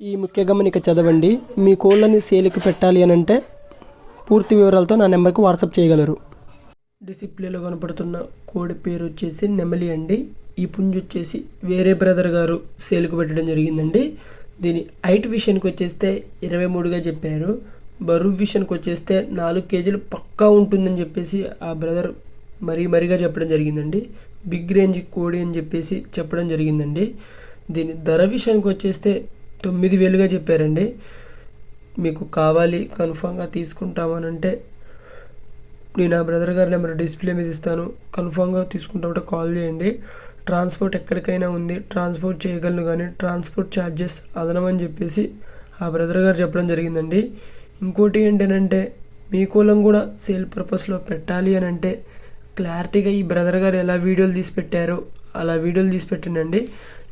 ఈ ముఖ్య గమనిక చదవండి. మీ కోళ్ళని సేల్కి పెట్టాలి అని అంటే పూర్తి వివరాలతో నా నెంబర్కి వాట్సాప్ చేయగలరు. డిస్ప్లేలో కనపడుతున్న కోడి పేరు వచ్చేసి నెమలి అండి. ఈ పుంజు వచ్చేసి వేరే బ్రదర్ గారు సేల్కి పెట్టడం జరిగిందండి. దీని హైట్ విషయానికి వచ్చేస్తే 23గా చెప్పారు. బరువు విషయానికి వచ్చేస్తే 4 కేజీలు పక్కా ఉంటుందని చెప్పేసి ఆ బ్రదర్ మరీగా చెప్పడం జరిగిందండి. బిగ్ రేంజ్ కోడి అని చెప్పేసి చెప్పడం జరిగిందండి. దీని ధర విషయానికి వచ్చేస్తే 9,000గా చెప్పారండి. మీకు కావాలి కన్ఫామ్గా తీసుకుంటామనంటే నేను ఆ బ్రదర్ గారి నెంబర్ డిస్ప్లే మీద ఇస్తాను. కన్ఫామ్గా తీసుకుంటామంటే కాల్ చేయండి. ట్రాన్స్పోర్ట్ ఎక్కడికైనా ఉంది, ట్రాన్స్పోర్ట్ చేయగలను, కానీ ట్రాన్స్పోర్ట్ ఛార్జెస్ అదనమని చెప్పేసి ఆ బ్రదర్ గారు చెప్పడం జరిగిందండి. ఇంకోటి ఏంటంటే మీ కోలం కూడా సేల్ పర్పస్లో పెట్టాలి అని అంటే క్లారిటీగా ఈ బ్రదర్ గారు ఎలా వీడియోలు తీసి పెట్టారో అలా వీడియోలు తీసి పెట్టండి.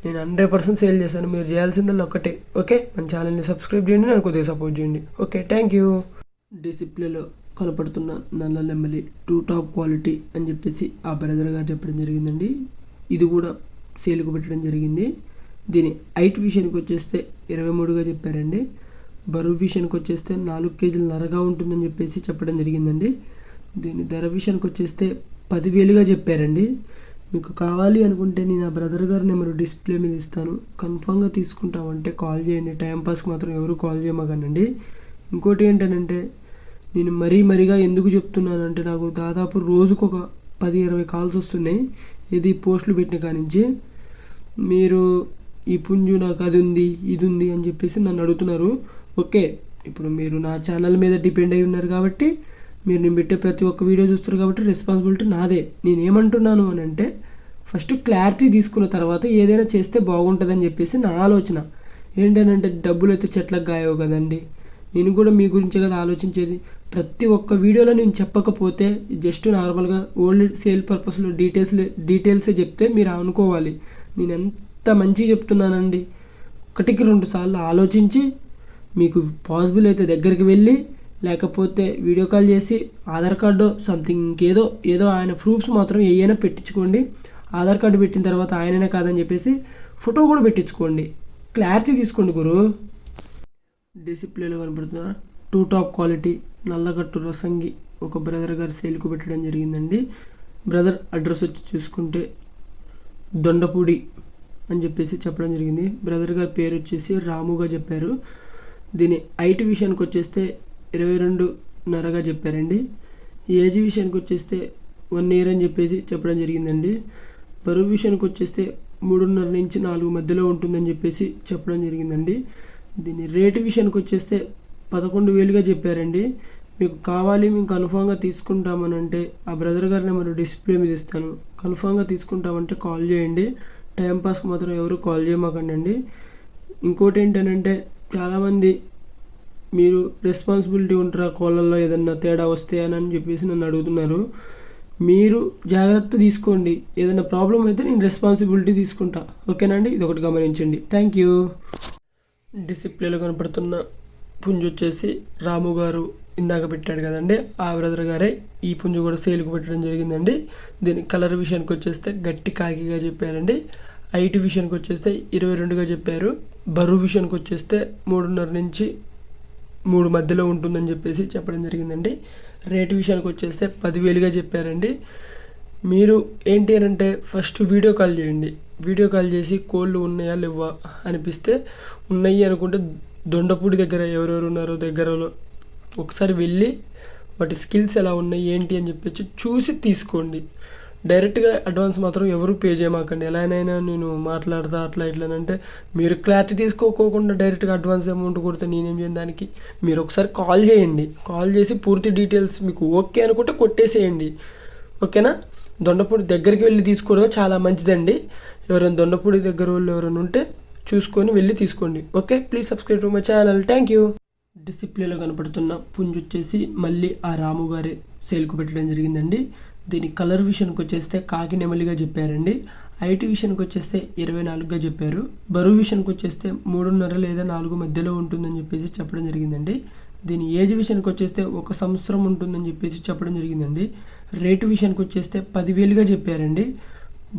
నేను 100% సేల్ చేశాను. మీరు చేయాల్సిందల్లా ఒక్కటే, ఓకే, మన ఛానల్ని సబ్స్క్రైబ్ చేయండి, నాకు కొద్దిగా సపోర్ట్ చేయండి. Okay, thank you. డిస్ప్లేలో కనపడుతున్న నల్ల నెమలి 2 టాప్ క్వాలిటీ అని చెప్పేసి ఆ బ్రదర్ గారు చెప్పడం జరిగిందండి. ఇది కూడా సేల్కు పెట్టడం జరిగింది. దీని హైట్ విషయానికి వచ్చేస్తే 23గా చెప్పారండి. బరువు విషయానికి వచ్చేస్తే 4 కేజీలు నరగా ఉంటుందని చెప్పేసి చెప్పడం జరిగిందండి. దీని ధర విషయానికి వచ్చేస్తే 10,000గా చెప్పారండి. మీకు కావాలి అనుకుంటే నేను ఆ బ్రదర్ గారి నెంబర్ డిస్ప్లే మీద ఇస్తాను. కన్ఫామ్గా తీసుకుంటామంటే కాల్ చేయండి. టైంపాస్కి మాత్రం ఎవరు కాల్ చేయమాకండి. ఇంకోటి ఏంటంటే నేను మరీగా ఎందుకు చెప్తున్నానంటే నాకు దాదాపు రోజుకు ఒక 10-20 కాల్స్ వస్తున్నాయి. ఇది పోస్టులు పెట్టిన కానించి మీరు ఈ పుంజు నాకు అది ఉంది ఇది ఉంది అని చెప్పేసి నన్ను అడుగుతున్నారు. ఓకే, ఇప్పుడు మీరు నా ఛానల్ మీద డిపెండ్ అయి ఉన్నారు కాబట్టి మీరు నేను పెట్టే ప్రతి ఒక్క వీడియో చూస్తారు కాబట్టి రెస్పాన్సిబిలిటీ నాదే. నేనేమంటున్నాను అని అంటే ఫస్ట్ క్లారిటీ తీసుకున్న తర్వాత ఏదైనా చేస్తే బాగుంటుందని చెప్పేసి నా ఆలోచన. ఏంటంటే డబ్బులు అయితే చెట్లకు గాయవు కదండి. నేను కూడా మీ గురించే కదా ఆలోచించేది. ప్రతి ఒక్క వీడియోలో నేను చెప్పకపోతే జస్ట్ నార్మల్గా ఓల్డ్ సేల్ పర్పస్లో డీటెయిల్సే చెప్తే మీరు అనుకోవాలి నేను ఎంత మంచిగా చెప్తున్నానండి. 1-2 సార్లు ఆలోచించి మీకు పాసిబుల్ అయితే దగ్గరికి వెళ్ళి, లేకపోతే వీడియో కాల్ చేసి ఆధార్ కార్డు సంథింగ్ ఏదో ఆయన ప్రూఫ్స్ మాత్రం ఏమైనా పెట్టించుకోండి. ఆధార్ కార్డు పెట్టిన తర్వాత ఆయననే కాదని చెప్పేసి ఫోటో కూడా పెట్టించుకోండి. క్లారిటీ తీసుకోండి గురు. డిస్ప్లేలో కనపడుతున్న 2 టాప్ క్వాలిటీ నల్లగట్టు రసంగి ఒక బ్రదర్ గారు సేల్కు పెట్టడం జరిగిందండి. బ్రదర్ అడ్రస్ వచ్చి చూసుకుంటే దొండపూడి అని చెప్పేసి చెప్పడం జరిగింది. బ్రదర్ గారి పేరు వచ్చేసి రాముగా చెప్పారు. దీని హైట్ విషయానికి వచ్చేస్తే 22.5గా చెప్పారండి. ఏజ్ విషయానికి వచ్చేస్తే 1 ఇయర్ అని చెప్పేసి చెప్పడం జరిగిందండి. బరువు విషయానికి వచ్చేస్తే 3.5 నుంచి 4 మధ్యలో ఉంటుందని చెప్పేసి చెప్పడం జరిగిందండి. దీని రేటు విషయానికి వచ్చేస్తే 11,000గా చెప్పారండి. మీకు కావాలి మేము కన్ఫామ్గా తీసుకుంటామని అంటే ఆ బ్రదర్ గారి నెంబర్ డిస్ప్లే మీద ఇస్తాను. కన్ఫామ్గా తీసుకుంటామంటే కాల్ చేయండి. టైంపాస్కి మాత్రం ఎవరు కాల్ చేయమాకండి. ఇంకోటి ఏంటంటే చాలామంది మీరు రెస్పాన్సిబిలిటీ ఉంటారా కోళ్ళల్లో ఏదన్నా తేడా వస్తే అని చెప్పేసి నన్ను అడుగుతున్నారు. మీరు జాగ్రత్త తీసుకోండి. ఏదైనా ప్రాబ్లం అయితే నేను రెస్పాన్సిబిలిటీ తీసుకుంటా, ఓకేనండి. ఇది ఒకటి గమనించండి. Thank you. డిస్ప్లేలో కనపడుతున్న పుంజు వచ్చేసి రాము గారు ఇందాక పెట్టాడు కదండి, ఆ బ్రదర్ గారే ఈ పుంజు కూడా సేల్కు పెట్టడం జరిగిందండి. దీని కలర్ విషయానికి వచ్చేస్తే గట్టి కాకిగా చెప్పారండి. హైట్ విషయానికి వచ్చేస్తే 22గా చెప్పారు. బరువు విషయానికి వచ్చేస్తే 3.5 నుంచి 3 మధ్యలో ఉంటుందని చెప్పేసి చెప్పడం జరిగిందండి. రేటు విషయానికి వచ్చేస్తే 10,000గా చెప్పారండి. మీరు ఏంటి అని అంటే ఫస్ట్ వీడియో కాల్ చేయండి. వీడియో కాల్ చేసి కోళ్ళు ఉన్నాయా లేవా అనిపిస్తే ఉన్నాయి అనుకుంటే దొండపూడి దగ్గర ఎవరెవరు ఉన్నారో దగ్గరలో ఒకసారి వెళ్ళి వాటి స్కిల్స్ ఎలా ఉన్నాయి ఏంటి అని చెప్పేసి చూసి తీసుకోండి. డైరెక్ట్గా అడ్వాన్స్ మాత్రం ఎవరు పే చేయమాకండి. ఎలానైనా నేను మాట్లాడతా అట్లా ఇట్లానంటే మీరు క్లారిటీ తీసుకోకుండా డైరెక్ట్గా అడ్వాన్స్ అమౌంట్ కొడితే నేనేం చేయను. దానికి మీరు ఒకసారి కాల్ చేయండి. కాల్ చేసి పూర్తి డీటెయిల్స్ మీకు ఓకే అనుకుంటే కొట్టేసేయండి, ఓకేనా. దొండపూడి దగ్గరికి వెళ్ళి తీసుకోవడం చాలా మంచిదండి. ఎవరైనా దొండపూడి దగ్గర వాళ్ళు ఎవరైనా ఉంటే చూసుకొని వెళ్ళి తీసుకోండి. Okay, please subscribe to my channel. Thank you. డిస్ప్లేలో కనపడుతున్న పుంజు వచ్చేసి మళ్ళీ ఆ రాము గారే సేల్కు పెట్టడం జరిగిందండి. దీని కలర్ విషయానికి వచ్చేస్తే కాకి నెమలిగా చెప్పారండి. హైట్ విషయానికి వచ్చేస్తే 24గా చెప్పారు. బరువు విషయానికి వచ్చేస్తే 3.5 లేదా 4 మధ్యలో ఉంటుందని చెప్పేసి చెప్పడం జరిగిందండి. దీని ఏజ్ విషయానికి వచ్చేస్తే 1 సంవత్సరం ఉంటుందని చెప్పేసి చెప్పడం జరిగిందండి. రేటు విషయానికి వచ్చేస్తే 10,000గా చెప్పారండి.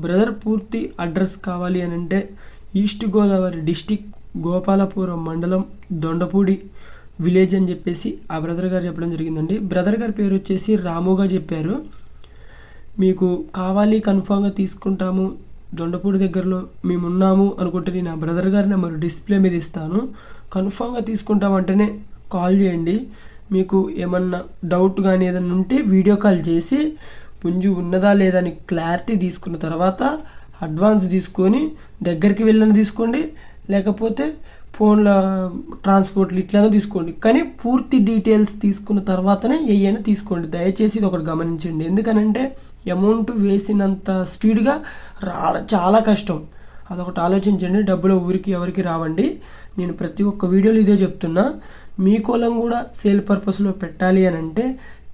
బ్రదర్ పూర్తి అడ్రస్ కావాలి అని అంటే ఈస్ట్ గోదావరి డిస్టిక్ గోపాలపురం మండలం దొండపూడి విలేజ్ అని చెప్పేసి ఆ బ్రదర్ గారు చెప్పడం జరిగిందండి. బ్రదర్ గారి పేరు వచ్చేసి రాముగా చెప్పారు. మీకు కావాలి కన్ఫామ్గా తీసుకుంటాము, దొండపూడి దగ్గరలో మేము ఉన్నాము అనుకుంటే నేను ఆ బ్రదర్ గారి నెంబర్ డిస్ప్లే మీద ఇస్తాను. కన్ఫామ్గా తీసుకుంటామంటేనే కాల్ చేయండి. మీకు ఏమన్నా డౌట్ కానీ ఏదైనా ఉంటే వీడియో కాల్ చేసి పుంజు ఉన్నదా లేదా అని క్లారిటీ తీసుకున్న తర్వాత అడ్వాన్స్ తీసుకొని దగ్గరికి వెళ్ళని తీసుకోండి, లేకపోతే ఫోన్లో ట్రాన్స్పోర్ట్లు ఇట్లనే తీసుకోండి. కానీ పూర్తి డీటెయిల్స్ తీసుకున్న తర్వాతనే ఏమైనా తీసుకోండి. దయచేసి ఇది ఒకటి గమనించండి. ఎందుకనంటే అమౌంట్ వేసినంత స్పీడ్గా చాలా కష్టం. అదొకటి ఆలోచించండి. డబ్బులు ఊరికి ఎవరికి రావండి. నేను ప్రతి ఒక్క వీడియోలో ఇదే చెప్తున్నా. మీ కోలం కూడా సేల్ పర్పస్లో పెట్టాలి అని అంటే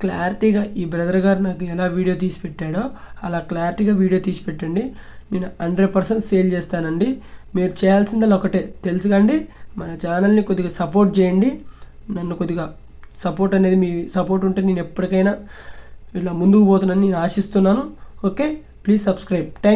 క్లారిటీగా ఈ బ్రదర్ గారు నాకు ఎలా వీడియో తీసి పెట్టాడో అలా క్లారిటీగా వీడియో తీసి పెట్టండి. నేను 100% సేల్ చేస్తానండి. మీరు చేయాల్సింది ఒకటే తెలుసు కండి, మన ఛానల్ని కొద్దిగా సపోర్ట్ చేయండి. నన్ను కొద్దిగా సపోర్ట్ అనేది మీ సపోర్ట్ ఉంటే నేను ఎప్పటికైనా ఇలా ముందుకు పోతానని నేను ఆశిస్తున్నాను. Okay, please subscribe. థ్యాంక్